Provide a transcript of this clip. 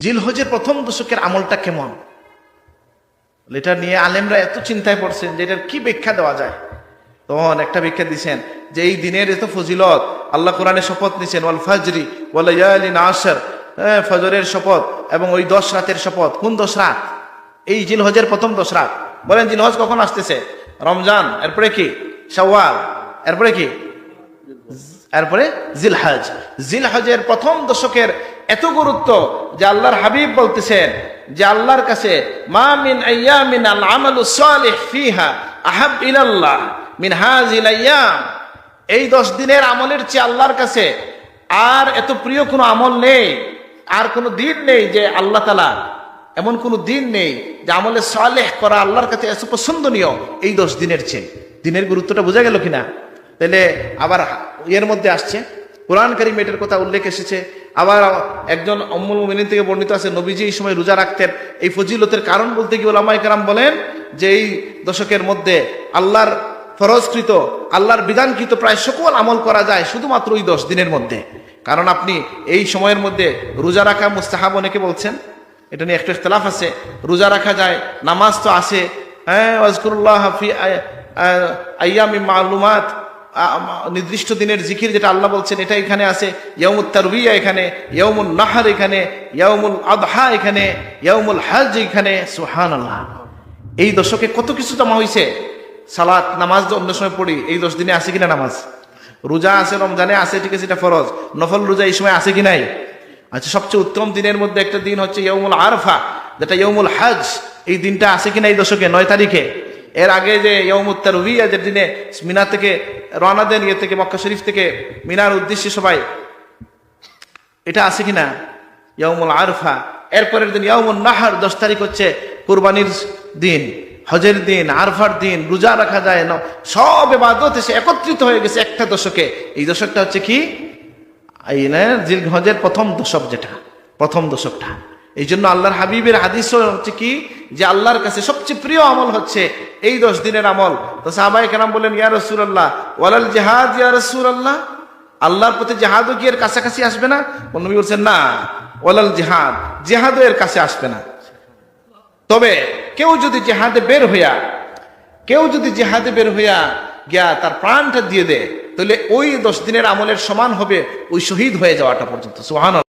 জিলহজের প্রথম দশকের আমলটা কেমন, এটা নিয়ে আলেমরা এত চিন্তায় পড়ছেন যে এটার কি ব্যাখ্যা দেওয়া যায়। তখন একটা ব্যাখ্যা দিচ্ছেন যে এই দিনের এত ফজিলত, আল্লাহ কোরআনে শপথ নিছেন ওয়াল ফাজরি ওয়া লায়ালিন আশর, ফজরের শপথ এবং ওই 10 রাতের শপথ। কোন 10 রাত? এই জিলহজের প্রথম 10 রাত। বলেন জিলহজ কখন আসতেছে? রমজান, এরপরে কি শাওয়াল, এরপরে কি, এরপরে জিলহজ। জিলহজের প্রথম দশকের এত গুরুত্ব যে আল্লাহর হাবিব বলতেছেন যে আল্লাহর কাছে মা মিন আইয়ামিন আল আমালু সালিহ ফিহা আহাব ইলাল্লাহ মিন হাযিল আইয়াম। এই 10 দিনের আমলের চেয়ে আল্লাহর কাছে আর এত প্রিয় কোনো আমল নেই, আর কোনো দিন নেই যে আল্লাহ তাআলা, এমন কোনো দিন নেই যে আমলে সালেহ করা আল্লাহর কাছে এত পছন্দনীয় এই 10 দিনের চেয়ে। দিনের গুরুত্বটা বোঝা গেল কিনা? তাহলে আবার এর মধ্যে আসছে কোরআন কারীম এটার কথা উল্লেখ এসেছে। আবার একজন উম্মুল মুমিনিন থেকে বর্ণিত আছে নবীজি এই সময় রোজা রাখতেন। এই ফজিলতের কারণ বলতে গিয়ে উলামায়ে কেরাম বলেন যে এই দশকের মধ্যে আল্লাহর ফরজকৃত, আল্লাহর বিধানকৃত প্রায় সকল আমল করা যায় শুধুমাত্র ওই 10 দিনের মধ্যে। কারণ আপনি এই সময়ের মধ্যে রোজা রাখা মুস্তাহাব অনেকে বলছেন, এটা নিয়ে একটা ইখতিলাফ আছে। রোজা রাখা যায়, নামাজ তো আছে, হ্যাঁ, ওয়াজকুরুল্লাহ ফি আইয়ামিন মালুমাত, নির্দিষ্ট দিনের জিকির যেটা আল্লাহ বলছেন এটা এখানে আছে, ইয়াউমুত তারবিয়া এখানে, ইয়াউমুন নাহর এখানে, ইয়াউমুল আদহা এখানে, ইয়াউমুল হজ এখানে। সুবহানাল্লাহ, এই দশকে কত কিছু জমা হয়েছে। সালাত নামাজ অন্য সময় পড়ি, এই 10 দিনে আছে কিনা নামাজ? রোজা আছে, রমজানে আছে, ঠিক আছে, এটা ফরজ। নফল রোজা এই সময় আছে কি নাই? আচ্ছা, সবচেয়ে উত্তম দিনের মধ্যে একটা দিন হচ্ছে ইয়াউমুল আরফা, যেটা ইয়াউমুল হজ। এই দিনটা আছে কিনা এই দশকে 9 তারিখে? এর আগে যে ইয়াউমুত তারবিয়া, যে দিনে মিনা থেকে রওনা দেন, ইয়ে থেকে মক্কা শরীফ থেকে মিনার উদ্দেশ্যে সবাই, এটা আছে কিনা? ইয়াউমুল আরফা। এরপরের দিন ইয়াউমুন নাহর, 10 তারিখ হচ্ছে কুরবানির দিন, হজের দিন, আরফার দিন, রোজা রাখা যায় না, সব ইবাদত এসে একত্রিত হয়ে গেছে একটা দশকে। এই দশকটা হচ্ছে কি? এই জিলহজের প্রথম দশক, যেটা প্রথম দশকটা। এই জন্য আল্লাহর হাবিবের হাদিস হচ্ছে কি যে আল্লাহর কাছে সবচেয়ে প্রিয় আমল হচ্ছে এই 10 দিনের আমল। তো সাহাবায়ে কেরাম বলেন ইয়া রাসূলুল্লাহ ওয়ালাল জিহাদ ইয়া রাসূলুল্লাহ, আল্লাহর প্রতি জিহাদও কি এর কাছাকাছি আসবে না? নবী বলছেন না, ওয়ালাল জিহাদ, জিহাদও এর কাছে আসবে না। তবে কেউ যদি জিহাদে বের হইয়া গিয়া তার প্রাণটা দিয়ে দেয়, তাহলে ওই 10 দিনের আমলের সমান হবে ওই শহীদ হয়ে যাওয়াটা পর্যন্ত। সুবহানাল্লাহ।